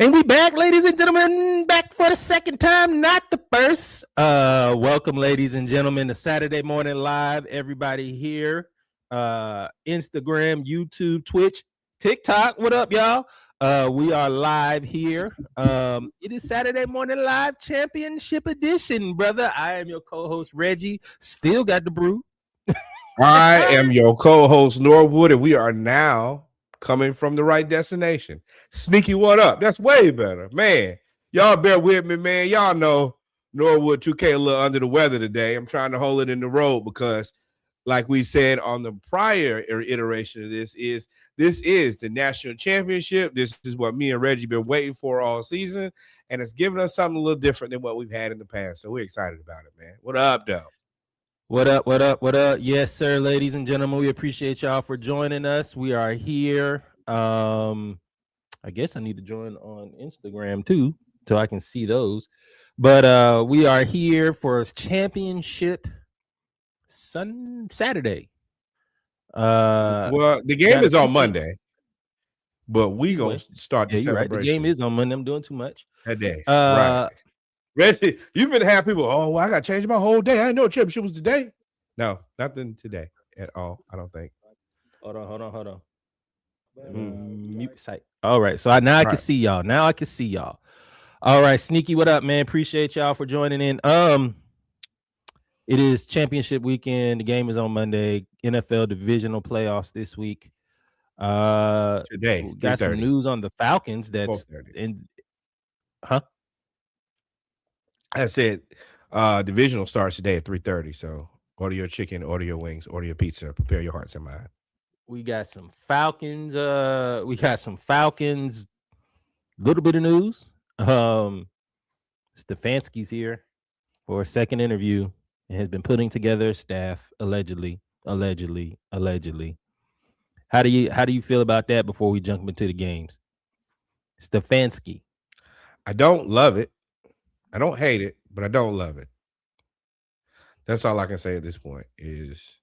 And we back, ladies and gentlemen, back for the second time, not the first. Welcome, ladies and gentlemen, to Saturday Morning Live. Everybody here, Instagram, YouTube, Twitch, TikTok. What up, y'all? We are live here. It is Saturday Morning Live Championship Edition, brother. I am your co-host, Reggie. Still got the brew. I am your co-host, Norwood, and we are now coming from the right destination. Sneaky, what up? That's way better. Man, y'all bear with me, man. Y'all know Norwood 2K a little under the weather today. I'm trying to hold it in the road because, like we said on the prior iteration of this is the national championship. This is what me and Reggie been waiting for all season, and it's giving us something a little different than what we've had in the past. So we're excited about it, man. What up, though? What up, what up, what up? Yes, sir, ladies and gentlemen. We appreciate y'all for joining us. We are here. I guess I need to join on Instagram too, so I can see those. But we are here for championship Saturday. Well, the game is on Monday, but we gonna start the celebration. Right. The game is on Monday. I'm doing too much that day. Right. Reggie, you've been having people. Oh, well, I got to change my whole day. I didn't know championship was today. No, nothing today at all. I don't think. Hold on. Mute site. All right. So now I can see y'all. Now I can see y'all. All right, Sneaky, what up, man? Appreciate y'all for joining in. It is championship weekend. The game is on Monday. NFL divisional playoffs this week. Today, got some news on the Falcons. That's in, huh? I said divisional starts today at 3:30. So order your chicken, order your wings, order your pizza. Prepare your hearts and minds. We got some Falcons. Little bit of news. Stefanski's here for a second interview and has been putting together staff allegedly. How do you feel about that before we jump into the games? Stefanski. I don't love it. I don't hate it, but I don't love it. That's all I can say at this point is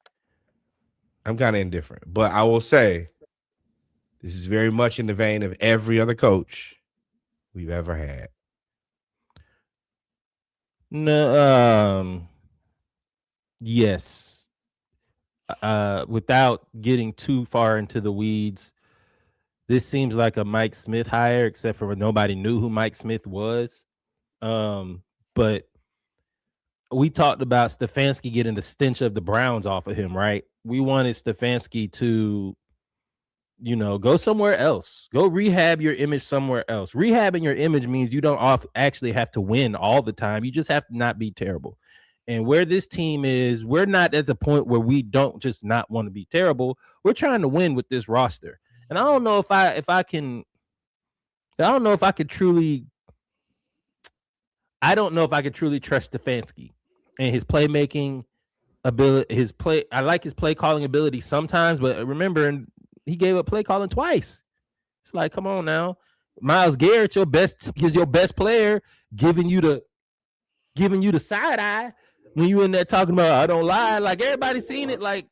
I'm kind of indifferent. But I will say this is very much in the vein of every other coach we've ever had. No, yes. Without getting too far into the weeds, this seems like a Mike Smith hire, except for nobody knew who Mike Smith was. But we talked about Stefanski getting the stench of the Browns off of him, right? We wanted Stefanski to, go somewhere else. Go rehab your image somewhere else. Rehabbing your image means you don't actually have to win all the time. You just have to not be terrible. And where this team is, we're not at the point where we don't just not want to be terrible. We're trying to win with this roster. And I don't know if I could truly trust Stefanski and his playmaking ability, I like his play calling ability sometimes, but remember, he gave up play calling twice. It's like, come on now. Myles Garrett's your best player, giving you the side eye when you in there talking about I don't lie. Like everybody's seen it, like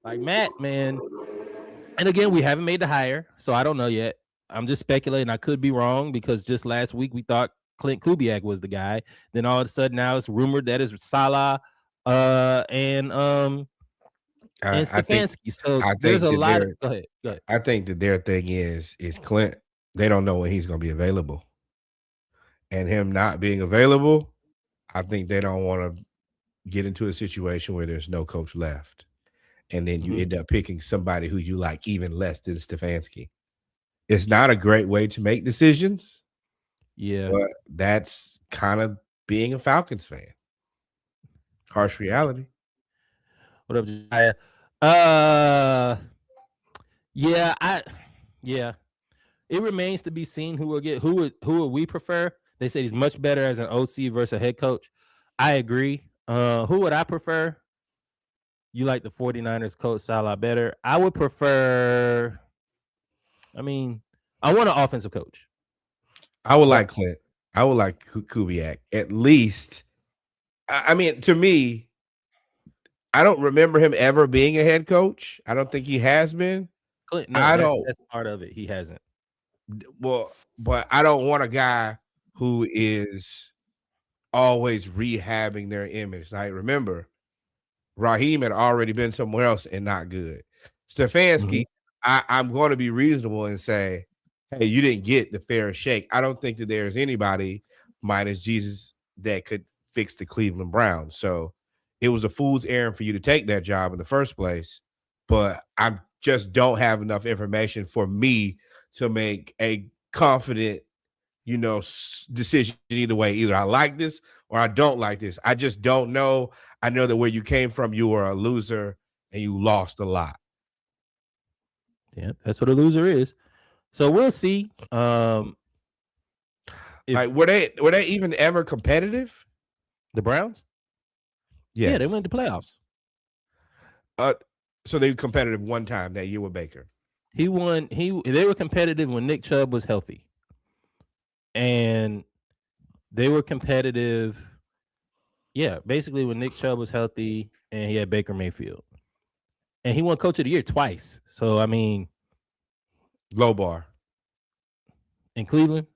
Matt, man. And again, we haven't made the hire, so I don't know yet. I'm just speculating. I could be wrong because just last week we thought Clint Kubiak was the guy. Then all of a sudden now it's rumored that it's Salah and Stefanski. So there's a lot of go ahead. I think that their thing is Clint. They don't know when he's going to be available. And him not being available, I think they don't want to get into a situation where there's no coach left. And then you end up picking somebody who you like even less than Stefanski. It's not a great way to make decisions. Yeah. But that's kind of being a Falcons fan. Harsh reality. What up, Jaya? It remains to be seen who will get who would we prefer. They say he's much better as an OC versus a head coach. I agree. Who would I prefer? You like the 49ers coach Salah better. I would prefer. I want an offensive coach. I would like Clint. I would like Kubiak. At least, to me, I don't remember him ever being a head coach. I don't think he has been. Clint, no, that's part of it. He hasn't. Well, but I don't want a guy who is always rehabbing their image. Like, remember, Raheem had already been somewhere else and not good. Stefanski, I'm going to be reasonable and say, hey, you didn't get the fair shake. I don't think that there's anybody minus Jesus that could fix the Cleveland Browns. So it was a fool's errand for you to take that job in the first place. But I just don't have enough information for me to make a confident, decision either way. Either I like this or I don't like this. I just don't know. I know that where you came from, you were a loser and you lost a lot. Yeah, that's what a loser is. So we'll see. Like, were they even ever competitive? The Browns? Yes. Yeah, they went to playoffs. So they were competitive one time that year with Baker. They were competitive when Nick Chubb was healthy. And they were competitive, basically when Nick Chubb was healthy and he had Baker Mayfield. And he won Coach of the Year twice. So, I mean. Low bar. In Cleveland?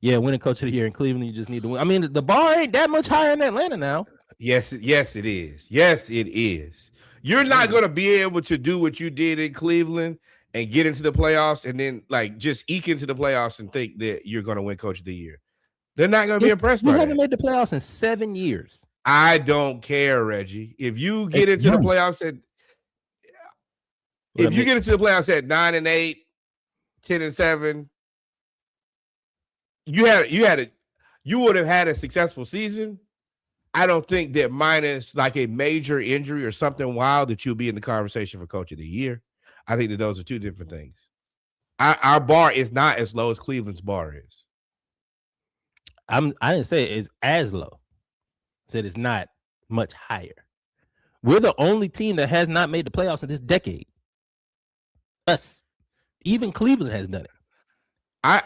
Yeah, winning Coach of the Year in Cleveland, you just need to win. I mean, the bar ain't that much higher in Atlanta now. Yes, it is. Yes, it is. You're not going to be able to do what you did in Cleveland and get into the playoffs and then just eke into the playoffs and think that you're going to win Coach of the Year. They're not going to be impressed by that. You haven't made the playoffs in 7 years. I don't care, Reggie. If you get into the playoffs at 9-8, 10-7, you would have had a successful season. I don't think that minus like a major injury or something wild that you'll be in the conversation for Coach of the Year. I think that those are two different things. Our bar is not as low as Cleveland's bar is. I didn't say it's as low. I said it's not much higher. We're the only team that has not made the playoffs in this decade. Us. Even Cleveland has done it.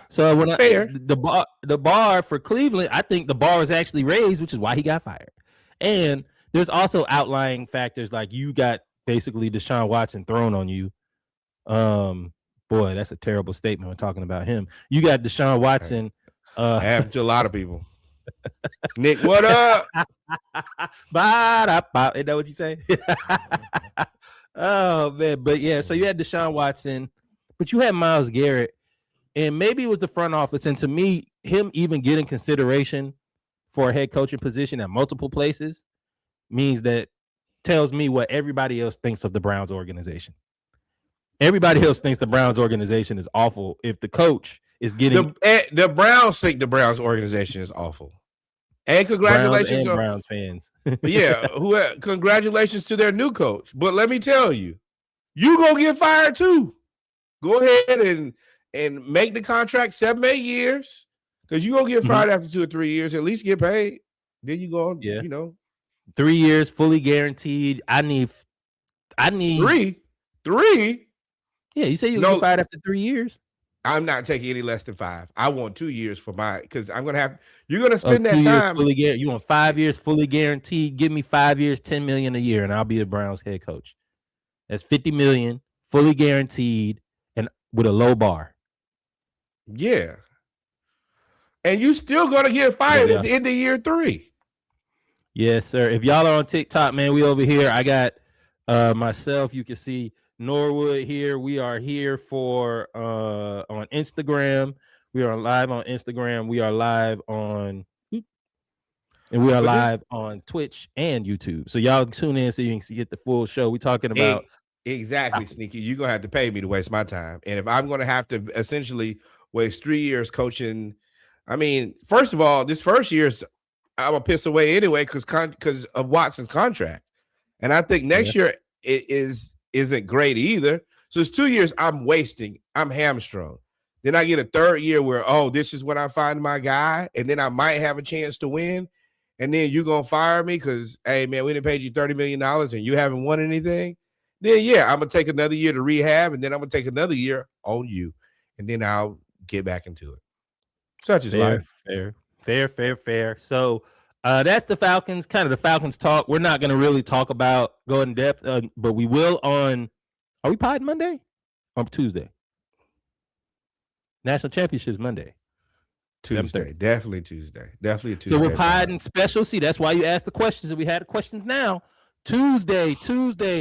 The bar for Cleveland, I think the bar was actually raised, which is why he got fired. And there's also outlying factors like you got basically Deshaun Watson thrown on you. Boy, that's a terrible statement when talking about him. You got Deshaun Watson. Happened to a lot of people. Nick, what up? Is that what you say? Oh man, but yeah. So you had Deshaun Watson, but you had Myles Garrett, and maybe it was the front office. And to me, him even getting consideration for a head coaching position at multiple places tells me what everybody else thinks of the Browns organization. Everybody else thinks the Browns organization is awful. If the coach is getting the Browns think the Browns organization is awful. And congratulations on Browns fans. Congratulations to their new coach. But let me tell you, you gonna get fired too. Go ahead and make the contract 7-8 years because you gonna get fired after 2 or 3 years. At least get paid. Then you go, 3 years fully guaranteed. I need 3. Yeah, you say you get fired after 3 years. I'm not taking any less than 5. I want 2 years for because I'm gonna you're gonna spend that time. You want 5 years fully guaranteed. Give me 5 years, $10 million a year, and I'll be the Browns head coach. That's $50 million fully guaranteed and with a low bar. Yeah. And you still gonna get fired at the end of year 3. Yes, sir. If y'all are on TikTok, man, we over here. I got myself. You can see Norwood here. We are here for on Instagram. We are live on Instagram. We are live on on Twitch and YouTube. So y'all tune in so you can get the full show. We talking about exactly, Sneaky. You're gonna have to pay me to waste my time. And if I'm gonna have to essentially waste 3 years coaching, I mean, first of all, this first year's I'm gonna piss away anyway because of Watson's contract. And I think next year it isn't great either. So it's 2 years I'm wasting. I'm hamstrung. Then I get a third year where, this is when I find my guy, and then I might have a chance to win. And then you're gonna fire me because, hey man, we didn't pay you $30 million and you haven't won anything. Then I'm gonna take another year to rehab, and then I'm gonna take another year on you, and then I'll get back into it. Such is life. Fair. So that's the Falcons, kind of the Falcons talk. We're not going to really go in depth, but we will are we pod Monday or Tuesday? National championship's Monday. Tuesday. Definitely Tuesday. Definitely a Tuesday. So we're hiding special. See, that's why you asked the questions. And we had the questions now. Tuesday.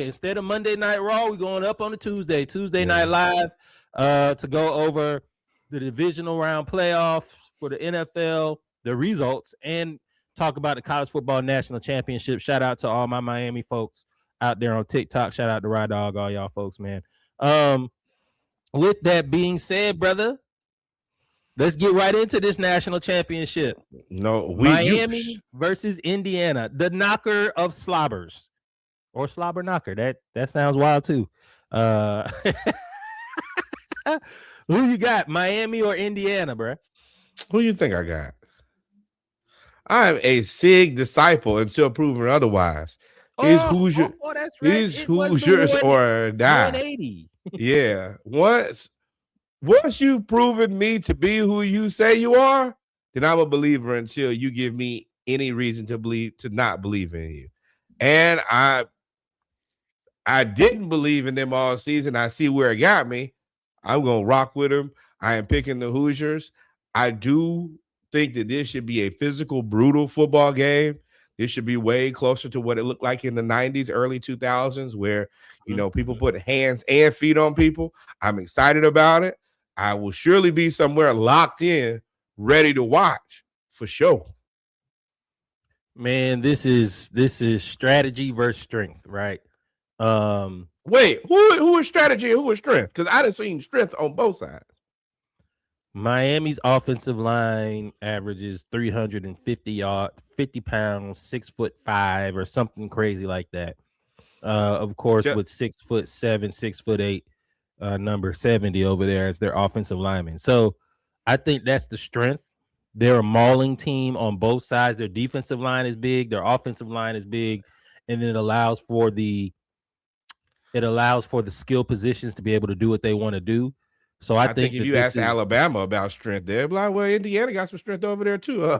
Instead of Monday Night Raw, we're going up on the Tuesday Night Live to go over the divisional round playoffs for the NFL, the results, and talk about the college football national championship. Shout out to all my Miami folks out there on TikTok. Shout out to Ride Dog, all y'all folks, man. With that being said, brother, let's get right into this national championship. Miami versus Indiana, the knocker of slobbers, or slobber knocker. That sounds wild too. Who you got, Miami or Indiana, bro? Who you think I got? I'm a SIG disciple until proven otherwise. That's right. Hoosiers or die. 180. Yeah. Once you've proven me to be who you say you are, then I'm a believer until you give me any reason to not believe in you. And I didn't believe in them all season. I see where it got me. I'm going to rock with them. I am picking the Hoosiers. I do think that this should be a physical, brutal football game. This should be way closer to what it looked like in the 90s, early 2000s, where, people put hands and feet on people. I'm excited about it. I will surely be somewhere locked in, ready to watch for sure. Man, this is strategy versus strength, right? Wait, who is strategy and who is strength? Because I done seen strength on both sides. Miami's offensive line averages 350 yards, 50 pounds, 6'5" or something crazy like that. Of course, with 6'7", 6'8", number 70 over there as their offensive lineman. So I think that's the strength. They're a mauling team on both sides. Their defensive line is big, their offensive line is big, and then it allows for the skill positions to be able to do what they want to do. So I think if you ask Alabama about strength, they're like, well, Indiana got some strength over there too.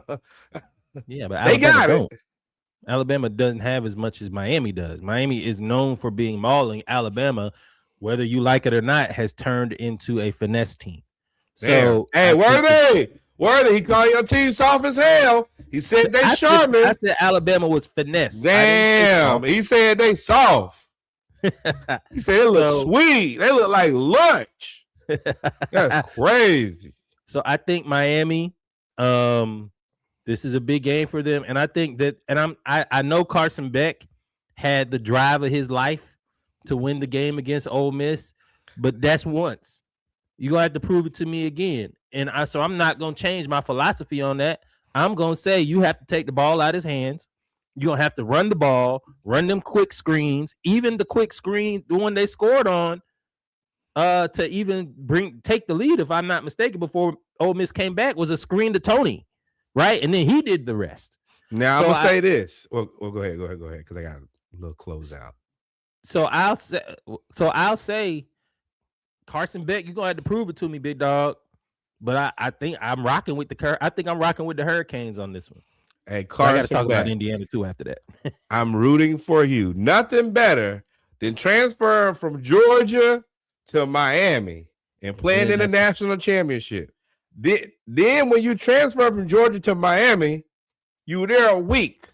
Yeah, but they got it. Alabama doesn't have as much as Miami does. Miami is known for being mauling. Alabama, whether you like it or not, has turned into a finesse team. So, hey, Worthy, he called your team soft as hell. He said they sharpen. I said Alabama was finesse. Damn, he said they soft. He said they look sweet. They look like lunch. That's crazy. So I think Miami, this is a big game for them, and I think that, and I know Carson Beck had the drive of his life to win the game against Ole Miss, but that's once. You're gonna have to prove it to me again, and so I'm not gonna change my philosophy on that. I'm gonna say you have to take the ball out of his hands. You're gonna have to run the ball, run them quick screens, even the quick screen, the one they scored on. To even take the lead, if I'm not mistaken, before Ole Miss came back, was a screen to Tony, right? And then he did the rest. Now I'm gonna say this. Well, go ahead, because I got a little closeout. So I'll say, Carson Beck, you're gonna have to prove it to me, big dog. But I think I'm rocking with the Hurricanes on this one. Hey, Carson, I gotta talk about Indiana too after that. I'm rooting for you. Nothing better than transferring from Georgia to Miami and playing in the national championship. Then when you transfer from Georgia to Miami, you were there a week,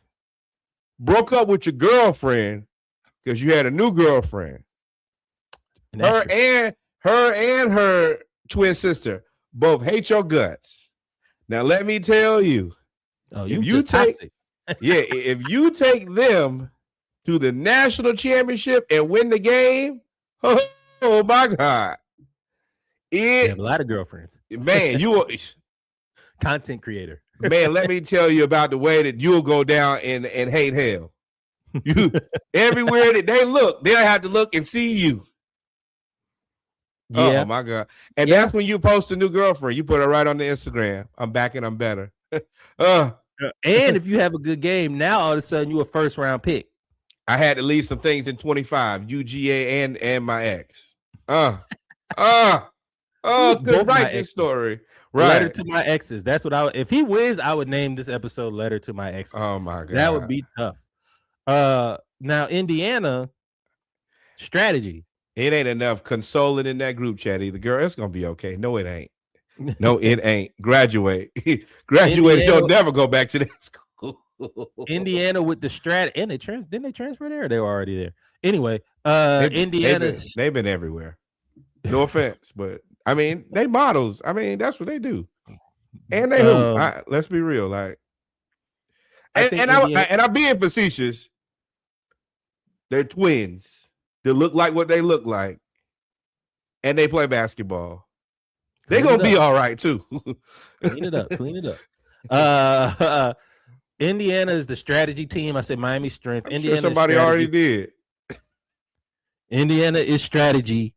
broke up with your girlfriend because you had a new girlfriend. Her and her twin sister both hate your guts. Now let me tell you, if you take them to the national championship and win the game, oh my God. You have a lot of girlfriends. Man, you are content creator. Man, let me tell you about the way that you'll go down and hate hell. You everywhere that they look, they'll have to look and see you. Yeah. Oh my God. And that's when you post a new girlfriend. You put her right on the Instagram. I'm back and I'm better. And if you have a good game, now all of a sudden you a first round pick. I had to leave some things in 25, UGA and my ex. Could write this story. Right. Letter to my exes. That's what if he wins, I would name this episode Letter to My Exes. Oh my God. That would be tough. Now Indiana strategy. It ain't enough consoling in that group chat either. Girl, it's gonna be okay. No, it ain't. No, it ain't. Graduate. Graduate. You'll never go back to that school. Indiana with the strat, and didn't they transfer there? Or they were already there. Anyway, Indiana. They've been everywhere. No offense, but I mean, they models. I mean, that's what they do. And they hoop. Let's be real. Like, and I'm being facetious. They're twins. They look like what they look like, and they play basketball. They're gonna be all right too. Clean it up. Indiana is the strategy team. I said Miami strength. I'm sure somebody already did. Indiana is strategy.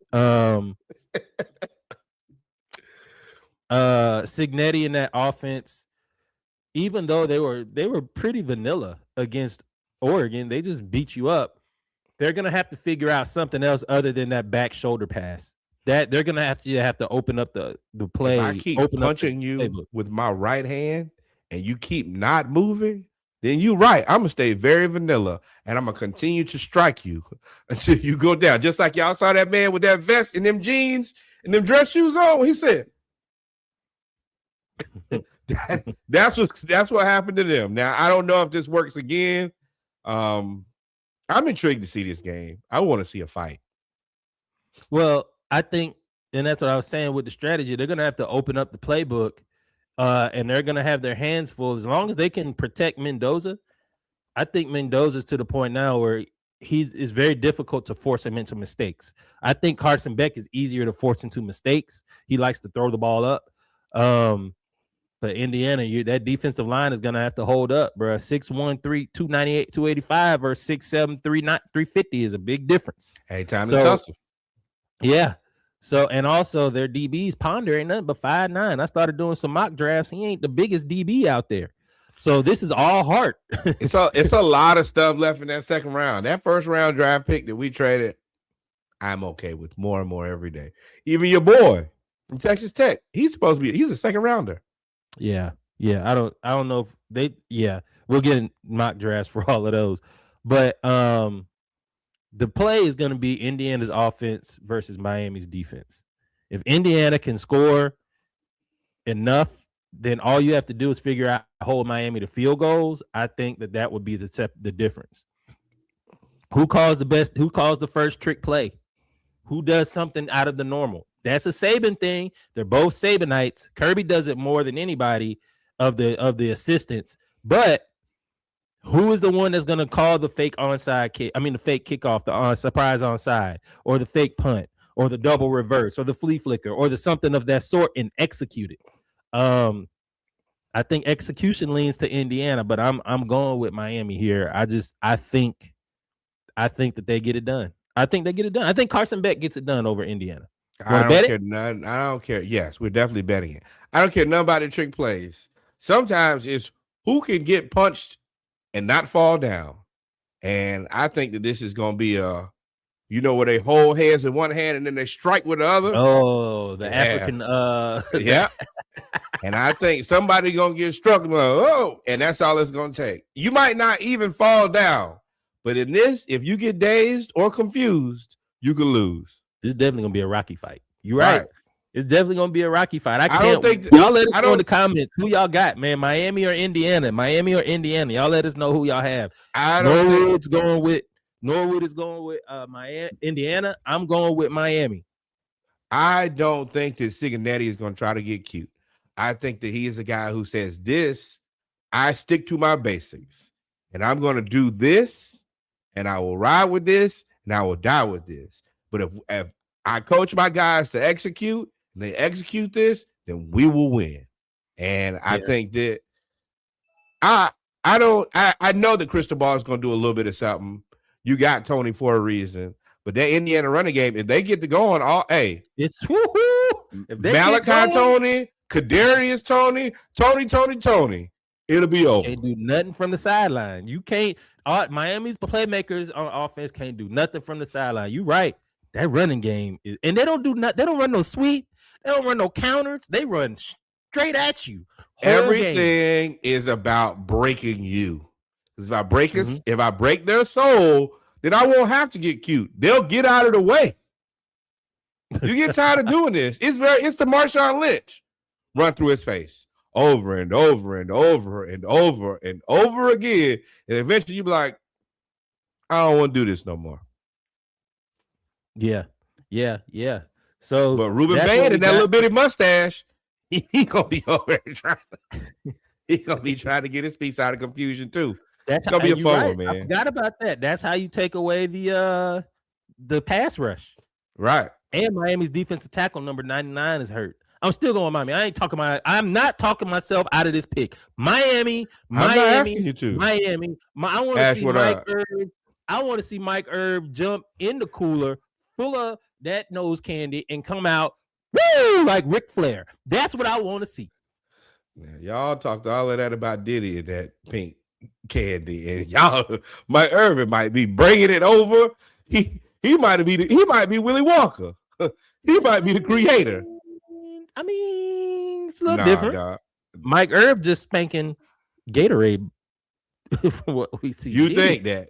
Cignetti in that offense, even though they were pretty vanilla against Oregon, they just beat you up. They're gonna have to figure out something else other than that back shoulder pass. That they're gonna have to open up the play. If I keep punching you playbook with my right hand and you keep not moving, then you're right. I'm gonna stay very vanilla and I'm gonna continue to strike you until you go down. Just like y'all saw that man with that vest and them jeans and them dress shoes on. He said that's what happened to them. Now I don't know if this works again. I'm intrigued to see this game. I want to see a fight. Well, I think, and that's what I was saying with the strategy, they're going to have to open up the playbook, and they're going to have their hands full. As long as they can protect Mendoza, I think Mendoza's to the point now where it's very difficult to force him into mistakes. I think Carson Beck is easier to force into mistakes. He likes to throw the ball up. But Indiana, that defensive line is going to have to hold up, bro. 6'1", 298, 285 or 6'7", 350 is a big difference. Hey, time to tussle. Yeah. So, and also their DBs, Ponder ain't nothing but 5'9". I started doing some mock drafts. He ain't the biggest DB out there. So this is all heart. It's a lot of stuff left in that second round. That first round draft pick that we traded, I'm okay with more and more every day. Even your boy from Texas Tech, he's a second rounder. Yeah. I don't know if we'll get mock drafts for all of those. But the play is going to be Indiana's offense versus Miami's defense. If Indiana can score enough, then all you have to do is figure out how to hold Miami to field goals. I think that would be the difference. Who calls the first trick play? Who does something out of the normal? That's a Saban thing. They're both Sabanites. Kirby does it more than anybody of the assistants. But who is the one that's going to call the fake onside kick? I mean, the fake kickoff, the surprise onside, or the fake punt, or the double reverse, or the flea flicker, or the something of that sort, and execute it. I think execution leans to Indiana, but I'm going with Miami here. I think that they get it done. I think Carson Beck gets it done over Indiana. I don't care. Yes, we're definitely betting it. I don't care nothing about the trick plays. Sometimes it's who can get punched and not fall down. And I think that this is going to be where they hold hands in one hand and then they strike with the other. Oh, the African. Yeah. And I think somebody going to get struck. And that's all it's going to take. You might not even fall down. But in this, if you get dazed or confused, you can lose. This is definitely going to be a Rocky fight. You're right. It's definitely going to be a Rocky fight. Y'all let us know in the comments who y'all got, man. Miami or Indiana? Y'all let us know who y'all have. Norwood is going with Miami, Indiana. I'm going with Miami. I don't think that Cignetti is going to try to get cute. I think that he is a guy who says I stick to my basics. And I'm going to do this, and I will ride with this, and I will die with this. But if I coach my guys to execute, and they execute this, then we will win. And I think that I know that Cristobal is going to do a little bit of something. You got Tony for a reason. But that Indiana running game, if they get to going, it's woohoo. If Malachi Tony, Kadarius Tony, it'll be over. Can't do nothing from the sideline. You can't. Miami's playmakers on offense can't do nothing from the sideline. You right. That running game is, and they don't do nothing. They don't run no sweep. They don't run no counters. They run straight at you. Everything is about breaking you. It's about breaking. Mm-hmm. If I break their soul, then I won't have to get cute. They'll get out of the way. You get tired of doing this. It's the Marshawn Lynch. run through his face over and over and over and over and over again. And eventually you be like, I don't want to do this no more. Yeah. So, but Ruben Band and that little bitty mustache, he gonna be over there trying to get his piece out of confusion too. That's gonna be a fun one, man. I forgot about that. That's how you take away the pass rush. Right. And Miami's defensive tackle number 99 is hurt. I'm still going Miami. I'm not talking myself out of this pick. Miami. I'm not asking you to. Miami. I want to see Mike Irv. I want to see Mike Irv jump in the cooler full of that nose candy and come out woo like Ric Flair. That's what I want to see. Yeah, y'all talked all of that about Diddy and that pink candy, and y'all, Mike Irvin might be bringing it over. He might be Willy Wonka. He might be the creator. I mean, it's a little different. Nah. Mike Irv just spanking Gatorade for what we see. You think that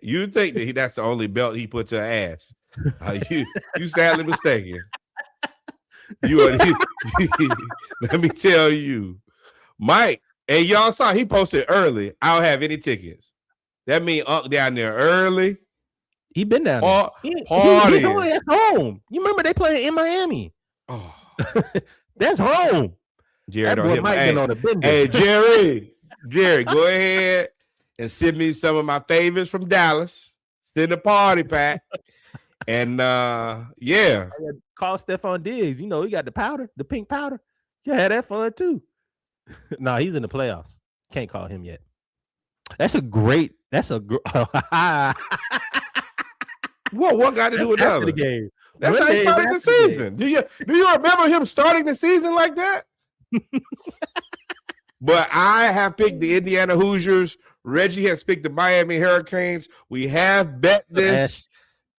that's the only belt he put to her ass? You sadly mistaken. Let me tell you, Mike, and y'all saw he posted early. I don't have any tickets. That means Unc down there early. He been down there. Party. He's at home. You remember they playing in Miami? Oh, that's home. Jerry, hey, Jerry, go ahead and send me some of my favorites from Dallas. Send a party pack. And yeah. Call Stephon Diggs. You know, he got the powder, the pink powder. You had that fun too. No, he's in the playoffs. Can't call him yet. Well, what got to do with another? The game. That's how he started the season. Do you remember him starting the season like that? But I have picked the Indiana Hoosiers. Reggie has picked the Miami Hurricanes. We have bet this,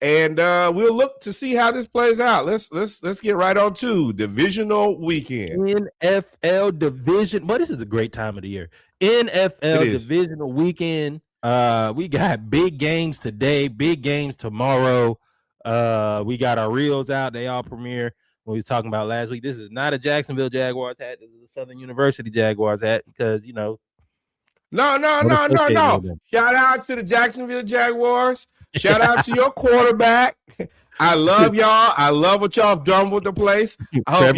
and we'll look to see how this plays out. Let's get right on to divisional weekend. NFL division. Well, this is a great time of the year. NFL divisional weekend. We got big games today, big games tomorrow. We got our reels out. They all premiere when we were talking about last week. This is not a Jacksonville Jaguars hat. This is a Southern University Jaguars hat because, you know. No. Shout out to the Jacksonville Jaguars. Shout out to your quarterback. I love y'all. I love what y'all have done with the place. I hope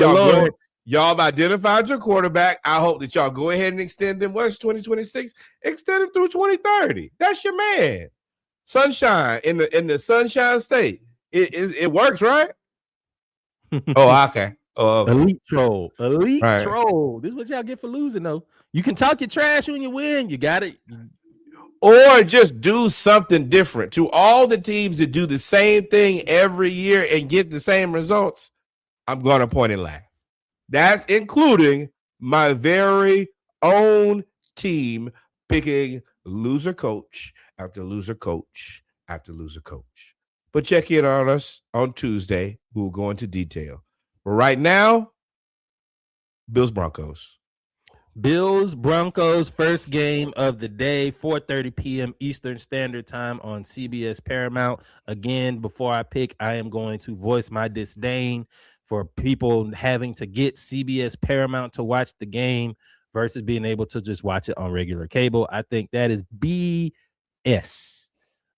y'all have identified your quarterback. I hope that y'all go ahead and extend them. What's 2026? Extend them through 2030. That's your man. Sunshine in the Sunshine State. It works, right? Oh, okay. Elite troll. Troll. This is what y'all get for losing, though. You can talk your trash when you win. You got it. Or just do something different. To all the teams that do the same thing every year and get the same results, I'm going to point and laugh. That's including my very own team picking loser coach after loser coach after loser coach. But check in on us on Tuesday. We'll go into detail. But right now, Bills Broncos. Bills Broncos, first game of the day, 4:30 p.m. Eastern Standard Time on CBS Paramount. Again, before I pick, I am going to voice my disdain for people having to get CBS Paramount to watch the game versus being able to just watch it on regular cable. I think that is BS.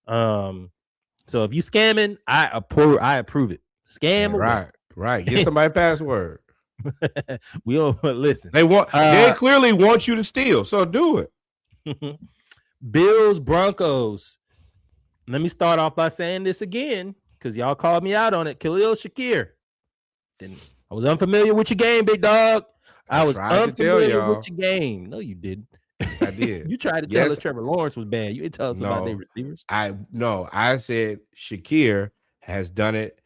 So if you scamming, I approve it. Scam, right. Get somebody a password. We don't listen. They clearly want you to steal, so do it. Bills Broncos. Let me start off by saying this again because y'all called me out on it. Khalil Shakir. I was unfamiliar with your game, big dog. I was unfamiliar with your game. No, you didn't. Yes, I did. You tried to tell us Trevor Lawrence was bad. You didn't tell us about their receivers. I said Shakir has done it.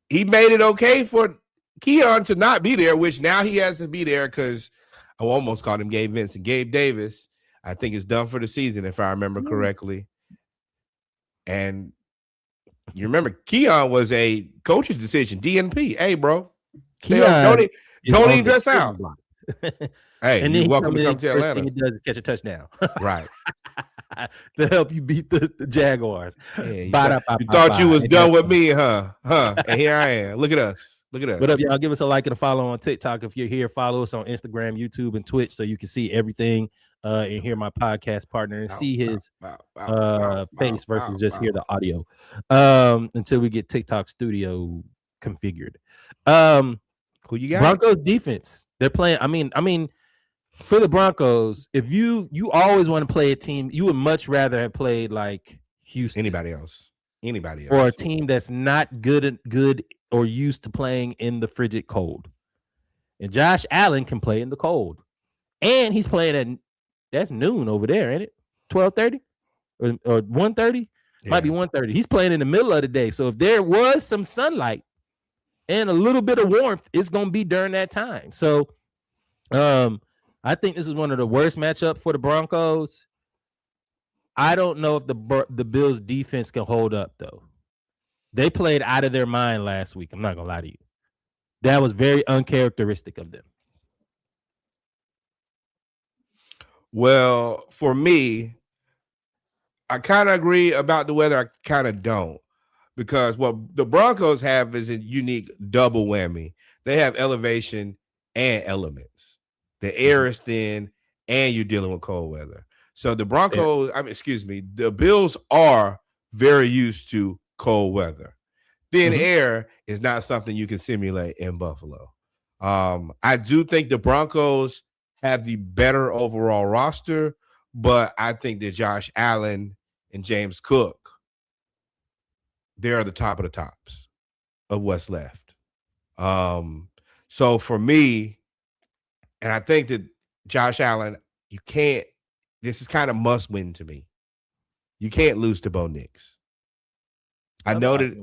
He made it okay for Keon to not be there, which now he has to be there because I almost called him Gabe Vincent. Gabe Davis, I think, is done for the season, if I remember correctly. And you remember Keon was a coach's decision, DNP. Hey, bro. Keon don't even dress out. Hey, and you're welcome to come to Atlanta. He does catch a touchdown. Right. To help you beat the Jaguars. Yeah, you thought you was done with me, huh? And here I am. Look at us. Look at us. What up, y'all? Give us a like and a follow on TikTok if you're here. Follow us on Instagram, YouTube, and Twitch so you can see everything and hear my podcast partner and see his face versus just hear the audio until we get TikTok Studio configured. Who you got? Broncos defense. They're playing. I mean, for the Broncos, if you always want to play a team, you would much rather have played like Houston, anybody else, or a team that's not good or used to playing in the frigid cold. And Josh Allen can play in the cold, and he's playing that's noon over there, ain't it? 12:30 or 1:30? Might be 1:30. He's playing in the middle of the day. So if there was some sunlight and a little bit of warmth, it's gonna be during that time. So I think this is one of the worst matchups for the Broncos. I don't know if the Bills defense can hold up, though. They played out of their mind last week. I'm not going to lie to you. That was very uncharacteristic of them. Well, for me, I kind of agree about the weather. I kind of don't. Because what the Broncos have is a unique double whammy. They have elevation and elements. The air is thin, and you're dealing with cold weather. So the Broncos, the Bills are very used to cold weather. Thin air is not something you can simulate in Buffalo. I do think the Broncos have the better overall roster, but I think that Josh Allen and James Cook, they're the top of the tops of what's left. So for me, and I think that Josh Allen, this is kind of must win to me. You can't lose to Bo Nix. I know that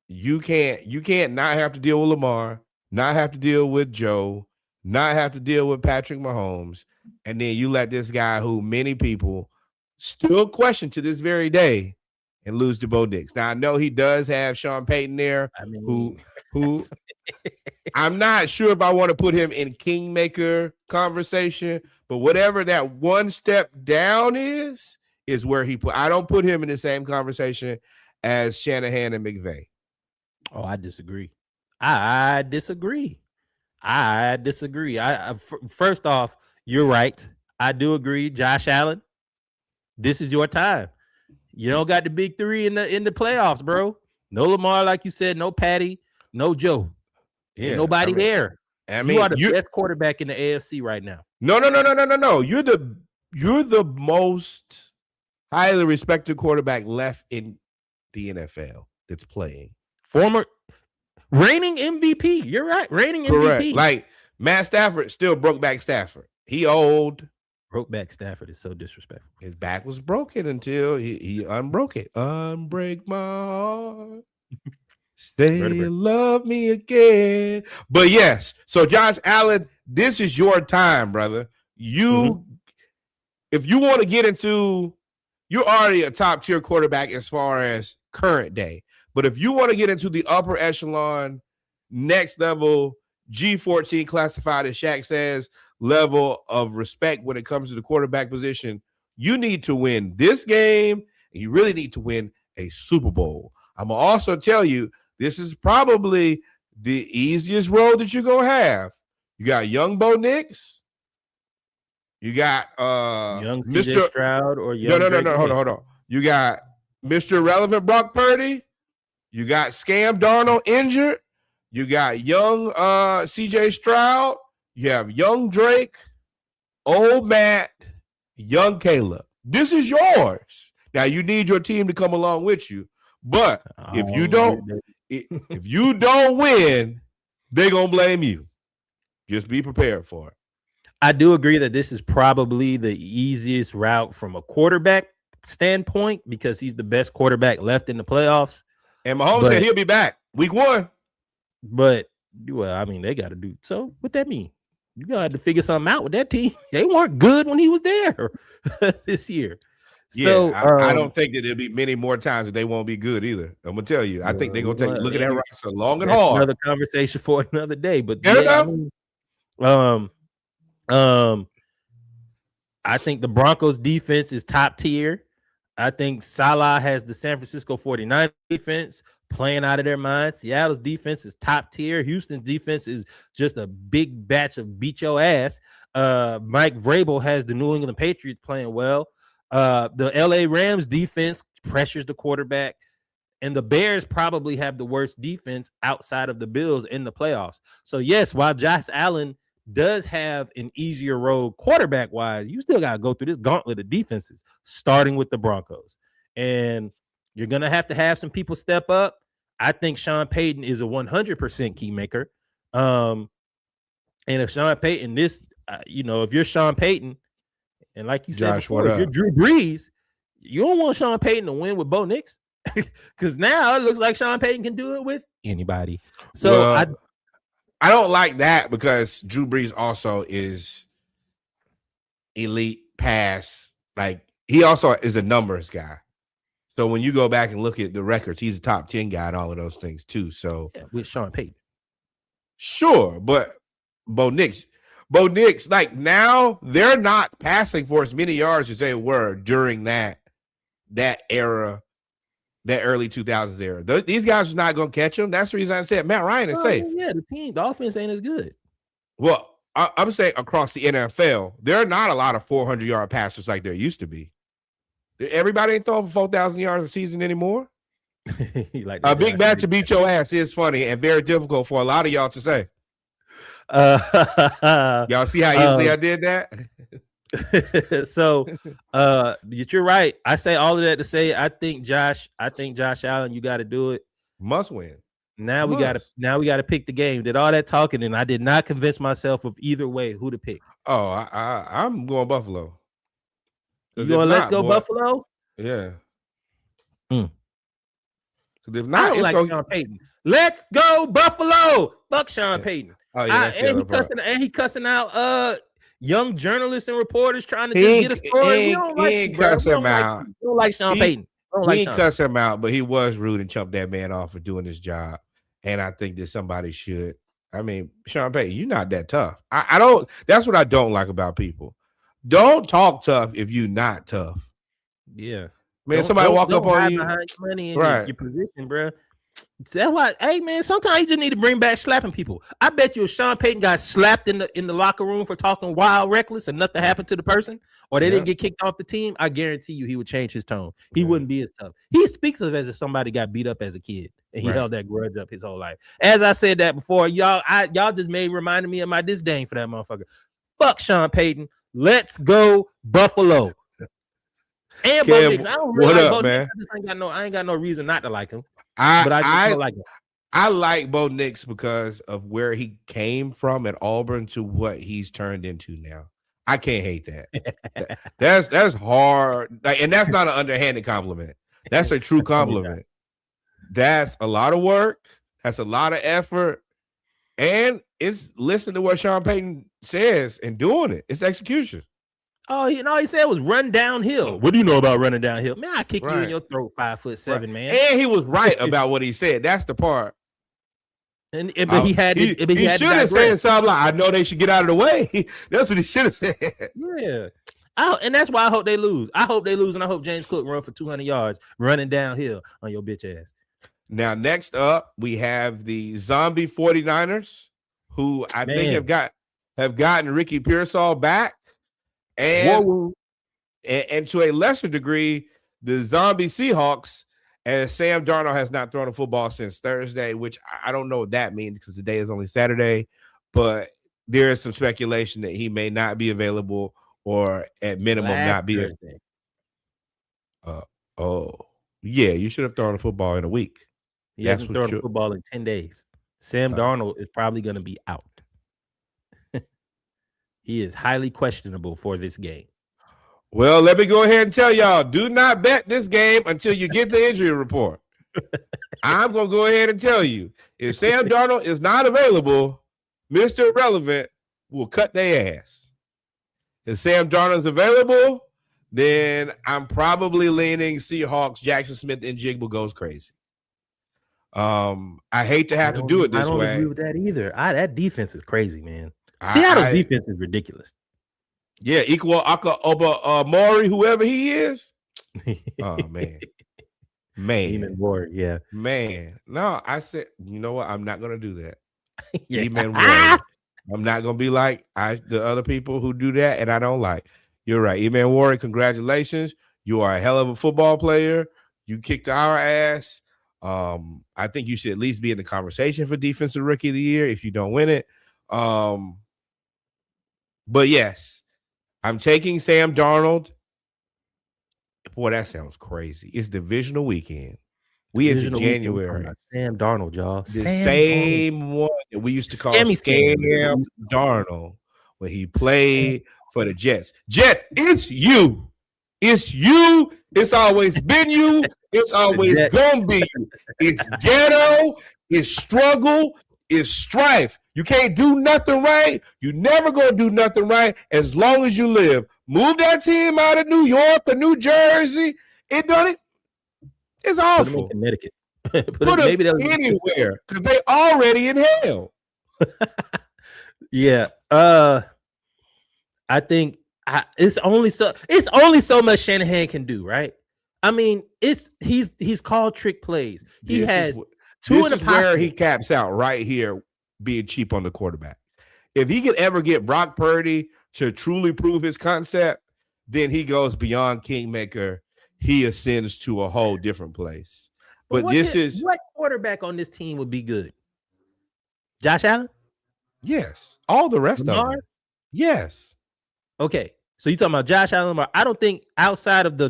you can't not have to deal with Lamar, not have to deal with Joe, not have to deal with Patrick Mahomes, and then you let this guy who many people still question to this very day and lose to Bo Nix. Now I know he does have Sean Payton there, who I'm not sure if I want to put him in kingmaker conversation, but whatever that one step down is where I don't put him in the same conversation as Shanahan and McVay. Oh, I disagree. I disagree. First off, you're right. I do agree. Josh Allen, this is your time. You don't got the big three in the playoffs, bro. No Lamar, like you said, no Patty, no Joe. Yeah, nobody there. I mean, you are the best quarterback in the AFC right now. No. You're the most highly respected quarterback left in the NFL that's playing. Former reigning MVP. You're right. Reigning Correct. MVP. Like Matt Stafford still broke back Stafford. He old. Broke back Stafford is so disrespectful. His back was broken until he unbroke it. Unbreak my heart. Say you love me again. But yes, so Josh Allen, this is your time, brother. If you want to get into, you're already a top tier quarterback as far as current day. But if you want to get into the upper echelon, next level, G14 classified, as Shaq says, level of respect when it comes to the quarterback position, you need to win this game, and you really need to win a Super Bowl. I'm going to also tell you, this is probably the easiest road that you're going to have. You got young Bo Nix. You got young CJ Stroud or young No. Hold on. You got Mr. Irrelevant Brock Purdy. You got Scam Darnold injured. You got young CJ Stroud. You have young Drake, old Matt, young Caleb. This is yours. Now you need your team to come along with you. But if you don't win, they're gonna blame you. Just be prepared for it. I do agree that this is probably the easiest route from a quarterback standpoint because he's the best quarterback left in the playoffs. And Mahomes said he'll be back week 1. But they got to do so. What that mean? You got to figure something out with that team. They weren't good when he was there this year. So I don't think that there'll be many more times that they won't be good either. I'm gonna tell you. I think they're gonna look at that roster long and hard. Another conversation for another day. But I think the Broncos defense is top tier. I think Salah has the San Francisco 49ers defense playing out of their minds. Seattle's defense is top tier. Houston's defense is just a big batch of beat your ass. Mike Vrabel has the New England Patriots playing well. The LA Rams defense pressures the quarterback. And the Bears probably have the worst defense outside of the Bills in the playoffs. So, yes, while Josh Allen does have an easier road quarterback-wise, you still got to go through this gauntlet of defenses, starting with the Broncos. And you're going to have some people step up. I think Sean Payton is a 100% key maker. And if Sean Payton, if you're Sean Payton, and like you said Josh, before, if you're Drew Brees, you don't want Sean Payton to win with Bo Nix. Because now it looks like Sean Payton can do it with anybody. So I don't like that because Drew Brees also is elite pass. Like he also is a numbers guy. So when you go back and look at the records, he's a top 10 guy and all of those things too. So with Sean Payton. Sure, but Bo Nix, like now they're not passing for as many yards as they were during that era. That early 2000s era. These guys are not going to catch them. That's the reason I said Matt Ryan is safe. Yeah, the offense ain't as good. Well, I'm saying across the NFL, there are not a lot of 400-yard passers like there used to be. Everybody ain't throwing for 4,000 yards a season anymore. Like a big match to beat your ass is funny and very difficult for a lot of y'all to say. Y'all see how easily I did that? So you're right. I say all of that to say I think Josh Allen, you got to do it. Must win. Now we gotta pick the game. Did all that talking and I did not convince myself of either way who to pick. Oh, I'm going Buffalo. You going let's go Buffalo? Yeah. So if not, I don't like Sean Payton. Let's go Buffalo. Fuck Sean Payton. Oh yeah, and he cussing out young journalists and reporters trying to get a story. He ain't cuss him out. We don't like Sean Payton. He ain't cuss him out, but he was rude and chumped that man off for doing his job. And I think that somebody should. I mean, Sean Payton, you're not that tough. I don't. That's what I don't like about people. Don't talk tough if you're not tough. Yeah, man. Somebody walk up on you behind your money and your position, bro. That's why, hey man, sometimes you just need to bring back slapping people. I bet you if Sean Payton got slapped in the locker room for talking wild, reckless, and nothing happened to the person, or they didn't get kicked off the team, I guarantee you he would change his tone. He wouldn't be as tough. He speaks of as if somebody got beat up as a kid and he held that grudge up his whole life. As I said that before, y'all just reminded me of my disdain for that motherfucker. Fuck Sean Payton. Let's go Buffalo. And Bo Nix. I don't really like Bo Nix. I ain't got no reason not to like him. I like him. I like Bo Nix because of where he came from at Auburn to what he's turned into now. I can't hate that. That's hard, and that's not an underhanded compliment. That's a true compliment. That's a lot of work. That's a lot of effort, and it's listening to what Sean Payton says and doing it. It's execution. Oh, all he said was run downhill. What do you know about running downhill? Man, I kick you in your throat 5'7", man. And he was right about what he said. That's the part. But he should have said something like, "I know they should get out of the way." That's what he should have said. Yeah. And that's why I hope they lose. I hope they lose, and I hope James Cook run for 200 yards running downhill on your bitch ass. Now, next up, we have the zombie 49ers, who I think have gotten Ricky Pearsall back. And to a lesser degree, the zombie Seahawks, as Sam Darnold has not thrown a football since Thursday, which I don't know what that means because today is only Saturday, but there is some speculation that he may not be available or at minimum not be. Yeah, you should have thrown a football in a week. He hasn't thrown a football in 10 days. Sam Darnold is probably going to be out. He is highly questionable for this game. Well, let me go ahead and tell y'all, do not bet this game until you get the injury report. I'm going to go ahead and tell you, if Sam Darnold is not available, Mr. Irrelevant will cut their ass. If Sam Darnold is available, then I'm probably leaning Seahawks, Jackson Smith, and Jigba goes crazy. I hate to have to do it this way. I don't agree with that either. That defense is crazy, man. Seattle's defense is ridiculous. Yeah, equal Aka Oba Maury, whoever he is. Oh man. Man, Warrick, yeah. man. No, I said, you know what? I'm not gonna do that. Yeah. Eman Warrick. I'm not gonna be like the other people who do that, and I don't like. You're right, Eman Warrick. Congratulations, you are a hell of a football player. You kicked our ass. I think you should at least be in the conversation for Defensive Rookie of the Year if you don't win it. But yes, I'm taking Sam Darnold. Boy, that sounds crazy. It's divisional weekend. We into January. Sam Darnold, y'all. The same one that we used to call Scam Darnold when he played for the Jets. Jets, it's you. It's you. It's always been you. It's always gonna be you. It's ghetto. It's struggle. It's strife. You can't do nothing right. You never gonna do nothing right as long as you live. Move that team out of New York or New Jersey. It done it. It's awful. Put them in Connecticut. Put maybe them anywhere because they already in hell. Yeah. I think it's only so much Shanahan can do, right? I mean, he's called trick plays. He has two in the pocket. Where he caps out right here, being cheap on the quarterback. If he could ever get Brock Purdy to truly prove his concept, then he goes beyond Kingmaker. He ascends to a whole different place. But what quarterback on this team would be good? Josh Allen? Yes. All the rest of them. Yes. Okay. So you talking about Josh Allen? I don't think outside of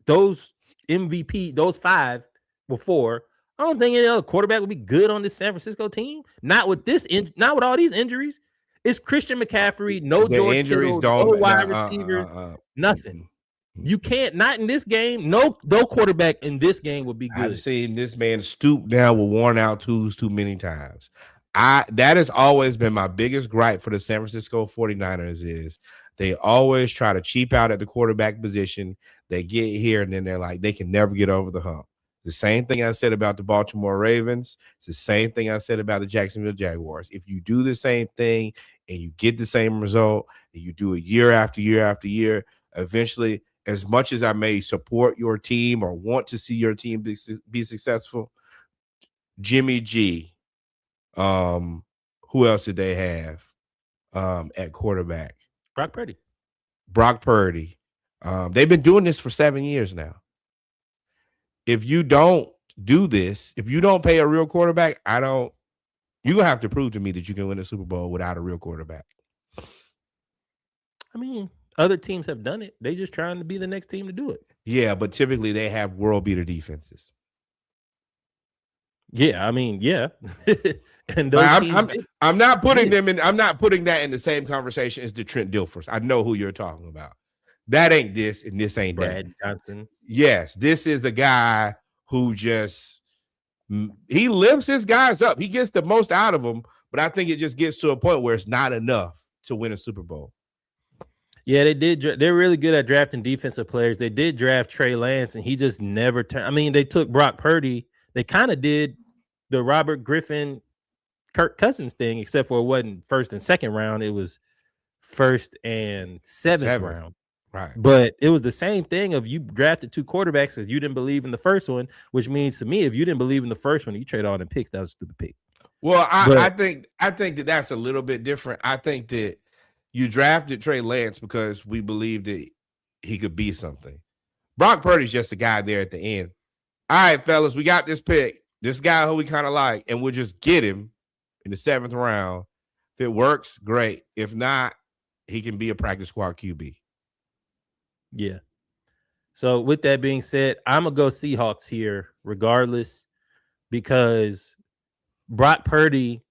those MVP, those five before, I don't think any other quarterback would be good on this San Francisco team. Not with all these injuries. It's Christian McCaffrey, no George injuries Kittle, no wide receiver, nothing. You can't, not in this game. No quarterback in this game would be good. I've seen this man stoop down with worn out tools too many times. That has always been my biggest gripe for the San Francisco 49ers is they always try to cheap out at the quarterback position. They get here and then they're like, they can never get over the hump. The same thing I said about the Baltimore Ravens. It's the same thing I said about the Jacksonville Jaguars. If you do the same thing and you get the same result and you do it year after year after year, eventually, as much as I may support your team or want to see your team be successful, Jimmy G, who else did they have at quarterback? Brock Purdy. They've been doing this for 7 years now. If you don't do this, if you don't pay a real quarterback, you're going to have to prove to me that you can win a Super Bowl without a real quarterback. I mean, other teams have done it. They just trying to be the next team to do it. Yeah, but typically they have world beater defenses. Yeah, I mean, yeah. And I'm not putting them in. I'm not putting that in the same conversation as the Trent Dilfers. I know who you're talking about. That ain't this, and this ain't Brad that. Johnson. Yes, this is a guy who he lifts his guys up. He gets the most out of them, but I think it just gets to a point where it's not enough to win a Super Bowl. Yeah, they did. They're really good at drafting defensive players. They did draft Trey Lance, and he just never turned. I mean, they took Brock Purdy. They kind of did the Robert Griffin, Kirk Cousins thing, except for it wasn't first and second round. It was first and seventh round. Right. But it was the same thing of you drafted two quarterbacks because you didn't believe in the first one, which means to me, if you didn't believe in the first one, you trade all the picks. That was a stupid pick. Well, I think that that's a little bit different. I think that you drafted Trey Lance because we believed that he could be something. Brock Purdy's just a guy there at the end. All right, fellas, we got this pick. This guy who we kind of like, and we'll just get him in the 7th round. If it works, great. If not, he can be a practice squad QB. Yeah. So with that being said, I'm going to go Seahawks here regardless because Brock Purdy,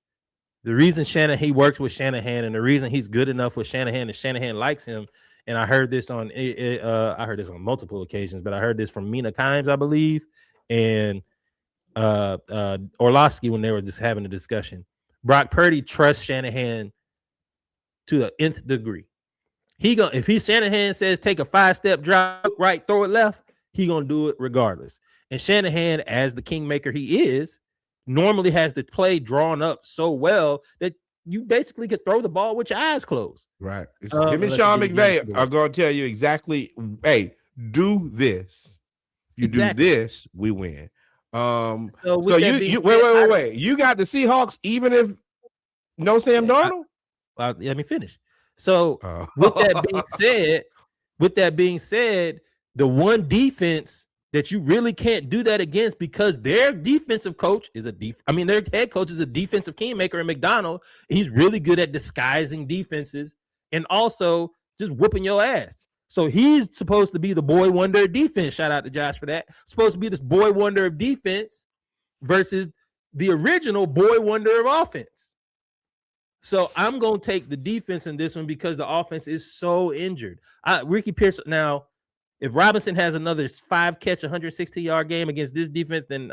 the reason he works with Shanahan and the reason he's good enough with Shanahan and Shanahan likes him, and I heard this on multiple occasions, but I heard this from Mina Kimes, I believe, and Orlovsky when they were just having a discussion. Brock Purdy trusts Shanahan to the nth degree. If Shanahan says take a 5-step drop right, throw it left, he gonna do it regardless. And Shanahan, as the kingmaker he is, normally has the play drawn up so well that you basically could throw the ball with your eyes closed. Right. Him and Sean McVay are gonna tell you exactly, hey, do this. If you do this, we win. So you wait. You got the Seahawks even if no Sam Darnold? Let me finish. So with that being said, the one defense that you really can't do that against because their defensive coach is their head coach is a defensive kingmaker in McDonald. He's really good at disguising defenses and also just whooping your ass. So he's supposed to be the boy wonder of defense. Shout out to Josh for that. Supposed to be this boy wonder of defense versus the original boy wonder of offense. So I'm going to take the defense in this one because the offense is so injured. Ricky Pearson. Now, if Robinson has another 5-catch, 160-yard game against this defense, then